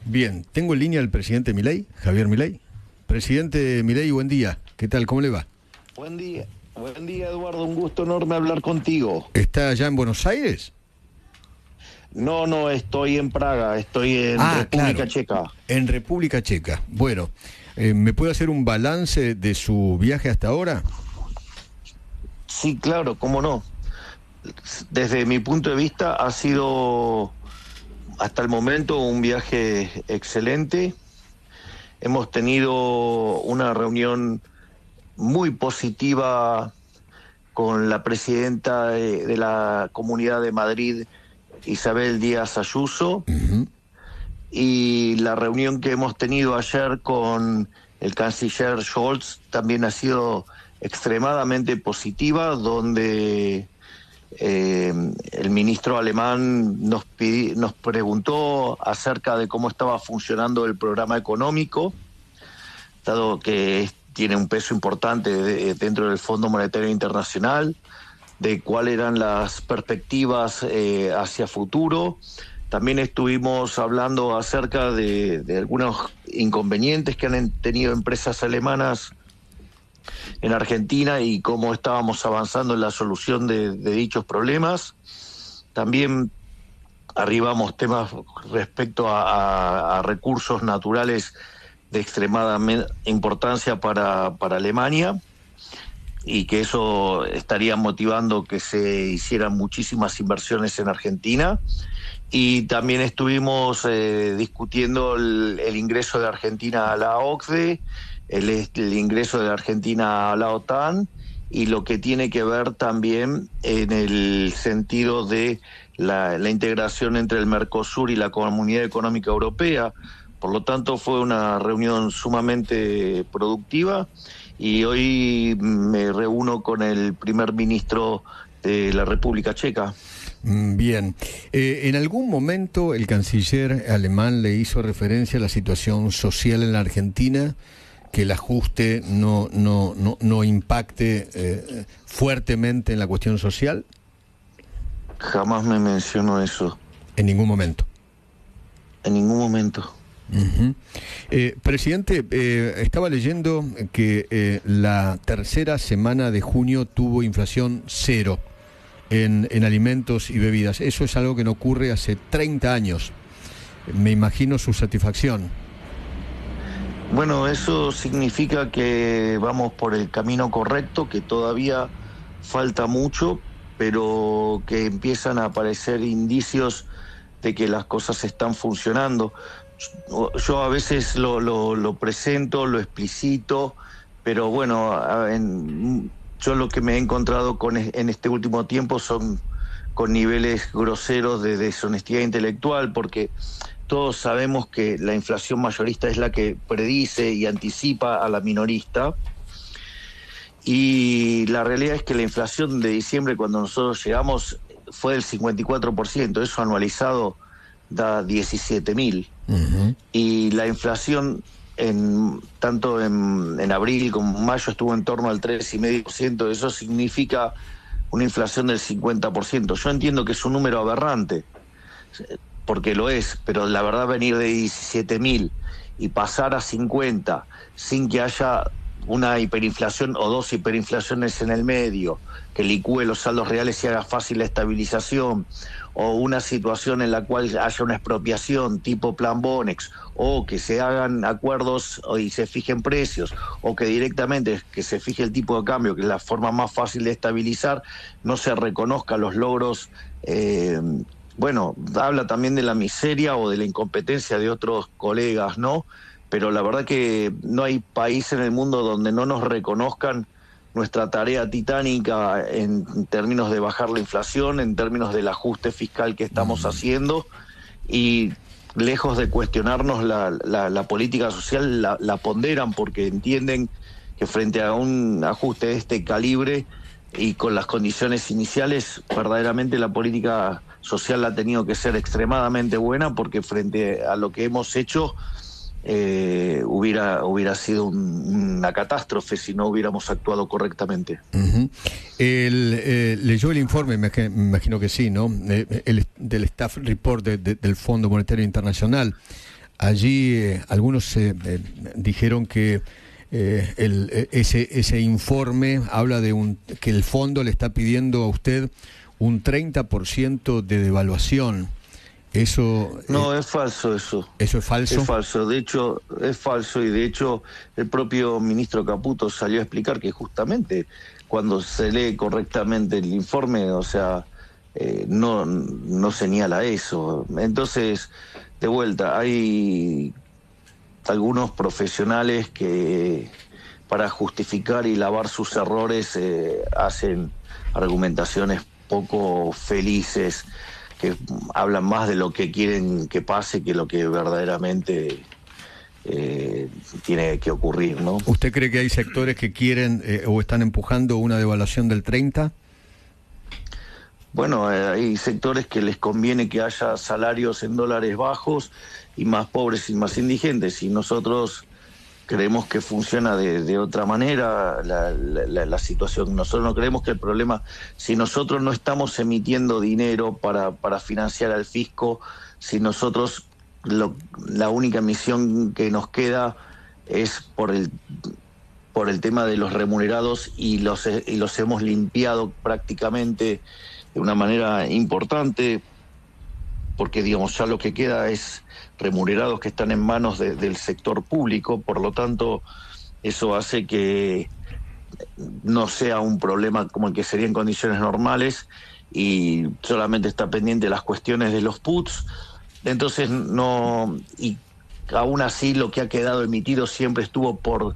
Bien, tengo en línea al presidente Milei, Javier Milei. Presidente Milei, buen día. ¿Qué tal? ¿Cómo le va? Buen día Eduardo, un gusto enorme hablar contigo. ¿Está allá en Buenos Aires? No, estoy en Praga, estoy en República Checa. En República Checa. Bueno, ¿me puede hacer un balance de su viaje hasta ahora? Sí, claro, cómo no. Desde mi punto de vista ha sido hasta el momento un viaje excelente. Hemos tenido una reunión muy positiva con la presidenta de la Comunidad de Madrid, Isabel Díaz Ayuso, y la reunión que hemos tenido ayer con el canciller Scholz también ha sido extremadamente positiva, donde el ministro alemán nos preguntó acerca de cómo estaba funcionando el programa económico, dado que tiene un peso importante dentro del Fondo Monetario Internacional, de cuáles eran las perspectivas hacia futuro. También estuvimos hablando acerca de algunos inconvenientes que han tenido empresas alemanas en Argentina y cómo estábamos avanzando en la solución de dichos problemas. También arribamos temas respecto a recursos naturales de extremada importancia para Alemania, y que eso estaría motivando que se hicieran muchísimas inversiones en Argentina. Y también estuvimos discutiendo el ingreso de Argentina a la OCDE, el ingreso de Argentina a la OTAN, y lo que tiene que ver también en el sentido de la integración entre el Mercosur y la Comunidad Económica Europea. Por lo tanto, fue una reunión sumamente productiva, y hoy me reúno con el primer ministro de la República Checa. Bien. ¿En algún momento el canciller alemán le hizo referencia a la situación social en la Argentina, que el ajuste no impacte fuertemente en la cuestión social? Jamás me mencionó eso. ¿En ningún momento? En ningún momento. Presidente, estaba leyendo que la tercera semana de junio tuvo inflación cero en alimentos y bebidas. Eso es algo que no ocurre hace 30 años. Me imagino su satisfacción. Bueno, eso significa que vamos por el camino correcto, que todavía falta mucho, pero que empiezan a aparecer indicios de que las cosas están funcionando. Yo a veces lo presento, lo explicito, pero bueno, yo lo que me he encontrado en este último tiempo son con niveles groseros de deshonestidad intelectual, porque todos sabemos que la inflación mayorista es la que predice y anticipa a la minorista, y la realidad es que la inflación de diciembre, cuando nosotros llegamos, fue del 54%, eso anualizado da 17.000. Y la inflación tanto en abril como en mayo estuvo en torno al 3,5%. Eso significa una inflación del 50%. Yo entiendo que es un número aberrante, porque lo es, pero la verdad, venir de 17.000 y pasar a 50 sin que haya una hiperinflación o dos hiperinflaciones en el medio, que licúe los saldos reales y haga fácil la estabilización, o una situación en la cual haya una expropiación tipo Plan Bonex, o que se hagan acuerdos y se fijen precios, o que directamente que se fije el tipo de cambio, que es la forma más fácil de estabilizar, no se reconozca los logros. Bueno, habla también de la miseria o de la incompetencia de otros colegas, ¿no? Pero la verdad que no hay país en el mundo donde no nos reconozcan nuestra tarea titánica en términos de bajar la inflación, en términos del ajuste fiscal que estamos haciendo, y lejos de cuestionarnos la política social, la ponderan, porque entienden que frente a un ajuste de este calibre y con las condiciones iniciales, verdaderamente la política social ha tenido que ser extremadamente buena, porque frente a lo que hemos hecho, hubiera sido una catástrofe si no hubiéramos actuado correctamente. Leyó el informe, me imagino que sí, ¿no? Del Staff Report del Fondo Monetario Internacional. Allí algunos dijeron que ese informe habla de que el fondo le está pidiendo a usted un 30% de devaluación. Eso no, es falso eso. ¿Eso es falso? Es falso, de hecho, es falso, y de hecho el propio ministro Caputo salió a explicar que justamente cuando se lee correctamente el informe, o sea, no señala eso. Entonces, de vuelta, hay algunos profesionales que para justificar y lavar sus errores hacen argumentaciones poco felices, que hablan más de lo que quieren que pase que lo que verdaderamente tiene que ocurrir, ¿no? ¿Usted cree que hay sectores que quieren o están empujando una devaluación del 30%? Bueno, hay sectores que les conviene que haya salarios en dólares bajos y más pobres y más indigentes, y nosotros creemos que funciona de otra manera la situación. Nosotros no creemos que el problema, si nosotros no estamos emitiendo dinero para financiar al fisco, si nosotros la única emisión que nos queda es por el tema de los remunerados, y los hemos limpiado prácticamente de una manera importante, porque digamos ya lo que queda es remunerados que están en manos del sector público. Por lo tanto, eso hace que no sea un problema como el que sería en condiciones normales, y solamente está pendiente las cuestiones de los puts. Entonces no, y aún así lo que ha quedado emitido siempre estuvo por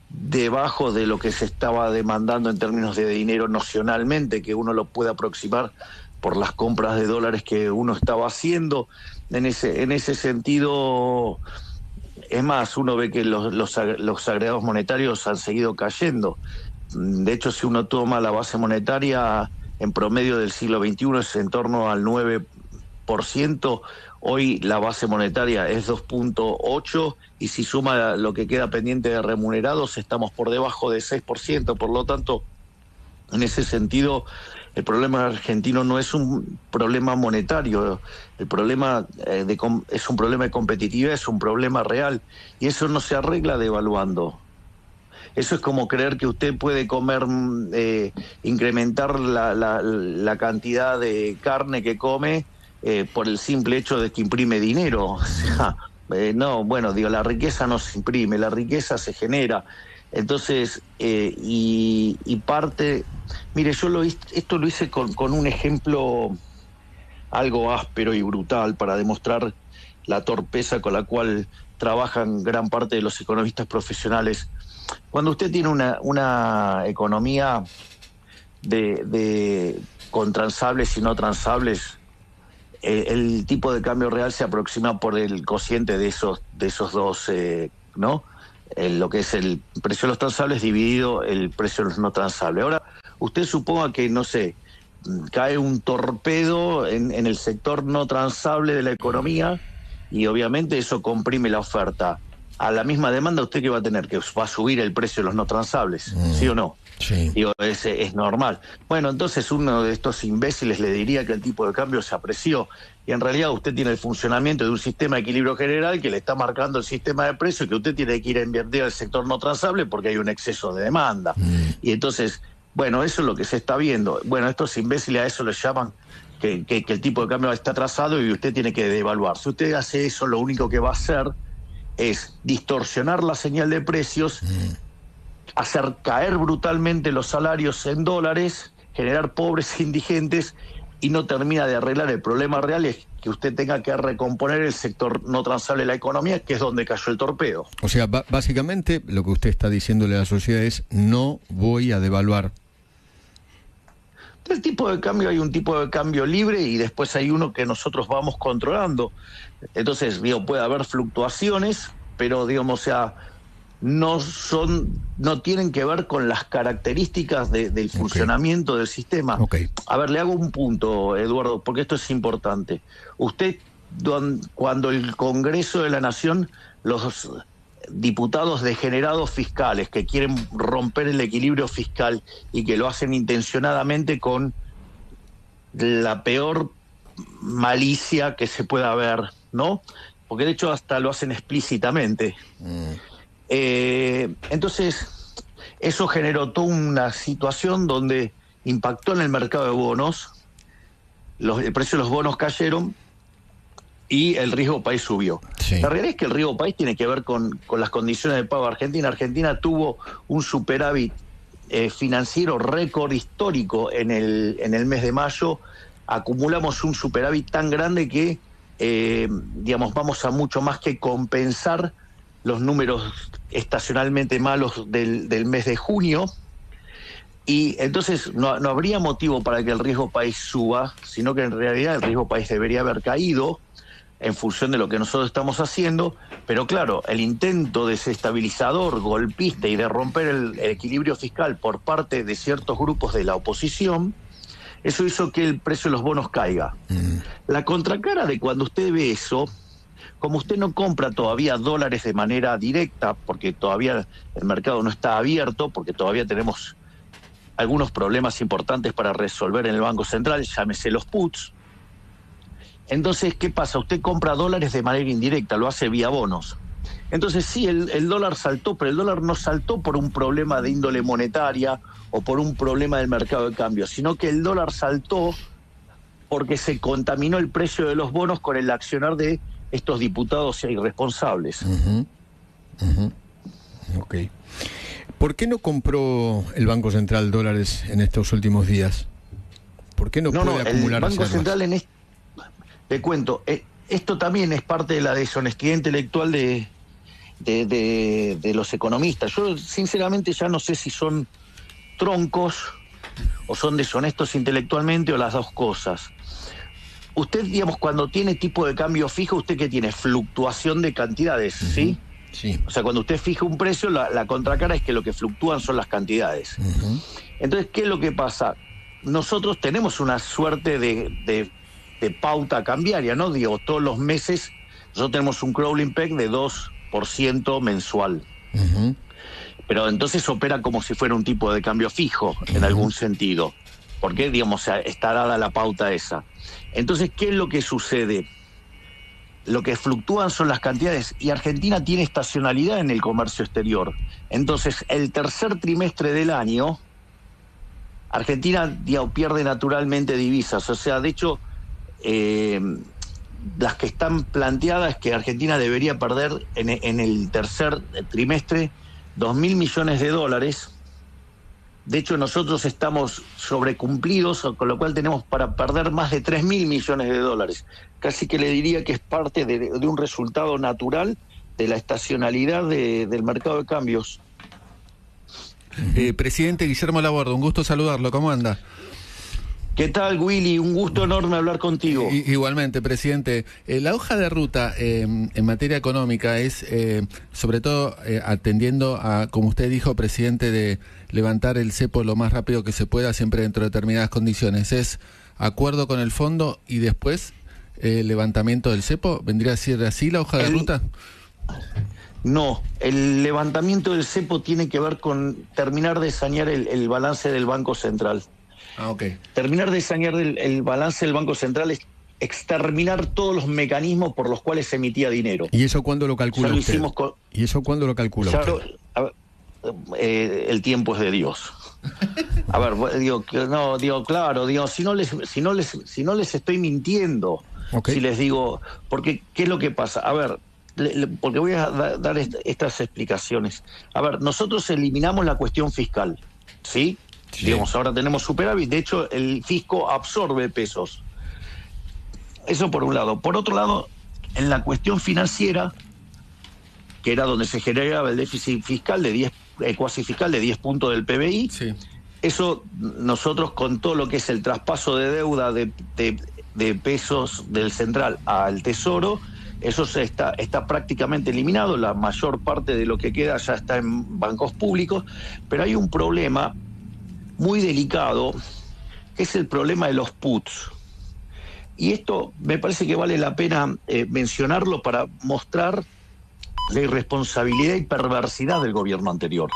debajo de lo que se estaba demandando en términos de dinero nocionalmente, que uno lo puede aproximar por las compras de dólares que uno estaba haciendo. En ese sentido, es más, uno ve que los agregados monetarios han seguido cayendo. De hecho, si uno toma la base monetaria en promedio del siglo XXI es en torno al 9%, hoy la base monetaria es 2.8%, y si suma lo que queda pendiente de remunerados estamos por debajo de 6%. Por lo tanto, en ese sentido, el problema argentino no es un problema monetario, el problema es un problema de competitividad, es un problema real, y eso no se arregla devaluando. Eso es como creer que usted puede comer, incrementar la cantidad de carne que come por el simple hecho de que imprime dinero. O sea, no, bueno, digo, la riqueza no se imprime, la riqueza se genera. Entonces, y parte, mire, esto lo hice con un ejemplo algo áspero y brutal para demostrar la torpeza con la cual trabajan gran parte de los economistas profesionales. Cuando usted tiene una economía con transables y no transables, el tipo de cambio real se aproxima por el cociente de esos dos, ¿no? Lo que es el precio de los transables dividido el precio de los no transables. Ahora, usted suponga que, no sé, cae un torpedo en el sector no transable de la economía, y obviamente eso comprime la oferta. A la misma demanda, ¿usted qué va a tener? Que va a subir el precio de los no transables, ¿sí o no? Sí. Digo, es normal. Bueno, entonces uno de estos imbéciles le diría que el tipo de cambio se apreció, y en realidad usted tiene el funcionamiento de un sistema de equilibrio general que le está marcando el sistema de precios, que usted tiene que ir a invertir al sector no transable porque hay un exceso de demanda. Y entonces, bueno, eso es lo que se está viendo. Bueno, estos imbéciles a eso les llaman que el tipo de cambio está atrasado y usted tiene que devaluar. Si usted hace eso, lo único que va a hacer es distorsionar la señal de precios, hacer caer brutalmente los salarios en dólares, generar pobres e indigentes, y no termina de arreglar el problema real, es que usted tenga que recomponer el sector no transable de la economía, que es donde cayó el torpedo. O sea, básicamente lo que usted está diciéndole a la sociedad es: no voy a devaluar. Del tipo de cambio hay un tipo de cambio libre, y después hay uno que nosotros vamos controlando. Entonces, digo, puede haber fluctuaciones, pero digamos, o sea, no tienen que ver con las características del funcionamiento del sistema. A ver, le hago un punto, Eduardo, porque esto es importante. Usted, cuando el Congreso de la Nación, los diputados degenerados fiscales que quieren romper el equilibrio fiscal y que lo hacen intencionadamente con la peor malicia que se pueda ver, ¿no? porque de hecho hasta lo hacen explícitamente. Entonces, eso generó toda una situación donde impactó en el mercado de bonos, el precio de los bonos cayeron y el riesgo país subió. Sí. La realidad es que el riesgo país tiene que ver con las condiciones de pago de Argentina. Argentina tuvo un superávit financiero récord histórico en el mes de mayo. Acumulamos un superávit tan grande que, digamos, vamos a mucho más que compensar los números estacionalmente malos del mes de junio. Y entonces no habría motivo para que el riesgo país suba, sino que en realidad el riesgo país debería haber caído en función de lo que nosotros estamos haciendo, pero claro, el intento desestabilizador, golpista y de romper el equilibrio fiscal por parte de ciertos grupos de la oposición, eso hizo que el precio de los bonos caiga. La contracara de cuando usted ve eso, como usted no compra todavía dólares de manera directa, porque todavía el mercado no está abierto, porque todavía tenemos algunos problemas importantes para resolver en el Banco Central, llámese los puts. Entonces, ¿qué pasa? Usted compra dólares de manera indirecta, lo hace vía bonos. Entonces sí, el dólar saltó, pero el dólar no saltó por un problema de índole monetaria o por un problema del mercado de cambio, sino que el dólar saltó porque se contaminó el precio de los bonos con el accionar de estos diputados irresponsables. Ok. ¿Por qué no compró el Banco Central dólares en estos últimos días? ¿Por qué no puede acumular el Banco reservas? Central te cuento, esto también es parte de la deshonestidad intelectual de los economistas. Yo sinceramente ya no sé si son troncos o son deshonestos intelectualmente o las dos cosas. Usted, digamos, cuando tiene tipo de cambio fijo, ¿usted qué tiene? Fluctuación de cantidades, ¿sí? Sí. O sea, cuando usted fija un precio, la contracara es que lo que fluctúan son las cantidades. Entonces, ¿qué es lo que pasa? Nosotros tenemos una suerte de pauta cambiaria, ¿no? Digo, todos los meses nosotros tenemos un crawling peg de 2% mensual. Pero entonces opera como si fuera un tipo de cambio fijo, en algún sentido. Porque, digamos, está dada la pauta esa. Entonces, ¿qué es lo que sucede? Lo que fluctúan son las cantidades, y Argentina tiene estacionalidad en el comercio exterior. Entonces, el tercer trimestre del año, Argentina, digamos, pierde naturalmente divisas. O sea, de hecho, las que están planteadas es que Argentina debería perder en el tercer trimestre 2.000 millones de dólares. De hecho, nosotros estamos sobrecumplidos, con lo cual tenemos para perder más de 3.000 millones de dólares. Casi que le diría que es parte de un resultado natural de la estacionalidad del mercado de cambios. Presidente Guillermo Laborde, un gusto saludarlo. ¿Cómo anda? ¿Qué tal, Willy? Un gusto enorme hablar contigo. Igualmente, presidente. La hoja de ruta en materia económica es, sobre todo, atendiendo a, como usted dijo, presidente, de levantar el cepo lo más rápido que se pueda, siempre dentro de determinadas condiciones. ¿Es acuerdo con el fondo y después levantamiento del cepo? ¿Vendría a ser así la hoja de ruta? No, el levantamiento del cepo tiene que ver con terminar de sanear el balance del Banco Central. Terminar de sanear el balance del Banco Central es exterminar todos los mecanismos por los cuales se emitía dinero. ¿Y eso cuándo lo calcula usted? ¿Y eso cuándo lo calcula usted? El tiempo es de Dios. A ver, claro, si no les estoy mintiendo, si les digo, porque ¿qué es lo que pasa? A ver, porque voy a dar estas explicaciones. A ver, nosotros eliminamos la cuestión fiscal, ¿sí? Sí. Digamos, ahora tenemos superávit, de hecho el fisco absorbe pesos. Eso por un lado. Por otro lado, en la cuestión financiera, que era donde se generaba el déficit fiscal de 10, cuasi fiscal de 10 puntos del PBI, sí. Eso nosotros, con todo lo que es el traspaso de deuda de pesos del central al tesoro, eso está prácticamente eliminado. La mayor parte de lo que queda ya está en bancos públicos, pero hay un problema muy delicado, que es el problema de los puts. Y esto me parece que vale la pena mencionarlo para mostrar la irresponsabilidad y perversidad del gobierno anterior.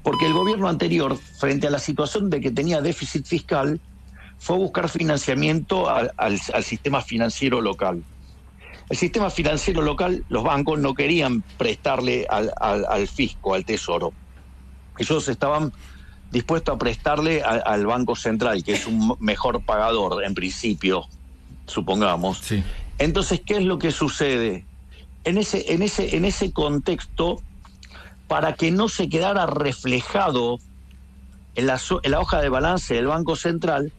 Porque el gobierno anterior, frente a la situación de que tenía déficit fiscal, fue a buscar financiamiento al sistema financiero local. el sistema financiero local, los bancos no querían prestarle al fisco, al tesoro. Ellos estaban dispuestos a prestarle al Banco Central, que es un mejor pagador en principio, supongamos. Sí. Entonces, ¿qué es lo que sucede? En ese contexto, para que no se quedara reflejado en la hoja de balance del Banco Central,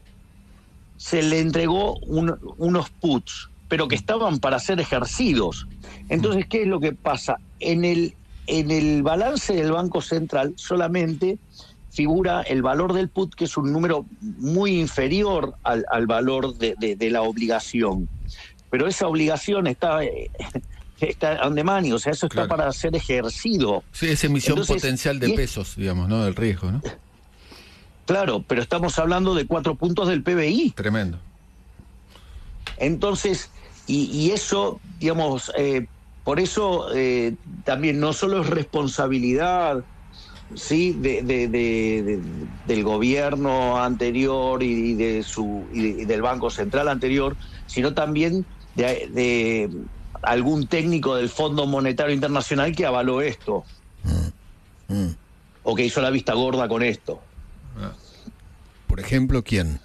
se le entregó unos puts, pero que estaban para ser ejercidos. Entonces, ¿qué es lo que pasa? En el balance del Banco Central solamente figura el valor del put, que es un número muy inferior al valor de la obligación. Pero esa obligación está on the money, o sea, eso está para ser ejercido. Sí, es emisión potencial de pesos, digamos, ¿no? Del riesgo, ¿no? Claro, pero estamos hablando de 4 puntos del PBI. Tremendo. Entonces, y eso, digamos, por eso también no solo es responsabilidad, sí, del gobierno anterior y del Banco Central anterior, sino también de algún técnico del Fondo Monetario Internacional que avaló esto, o que hizo la vista gorda con esto. Por ejemplo, ¿quién?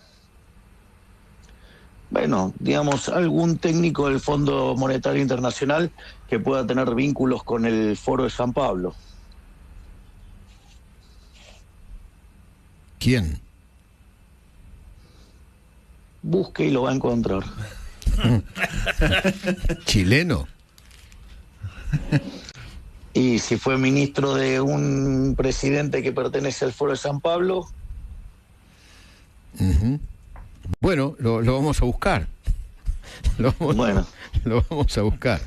Bueno, digamos, algún técnico del Fondo Monetario Internacional que pueda tener vínculos con el Foro de San Pablo. ¿Quién? Busque y lo va a encontrar. ¿Chileno? Y si fue ministro de un presidente que pertenece al Foro de San Pablo. Uh-huh. Bueno, lo vamos a buscar. Lo vamos a buscar.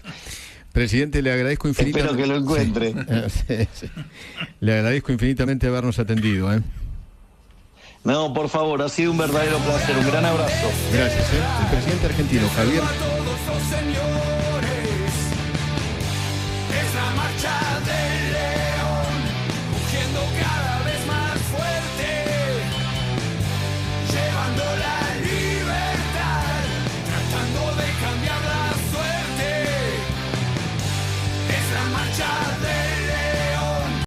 Presidente, le agradezco infinitamente. Espero que lo encuentre. Sí. Le agradezco infinitamente habernos atendido, ¿eh? No, por favor, ha sido un verdadero placer. Un gran abrazo. Gracias, ¿eh? El presidente argentino, Javier. Es la marcha del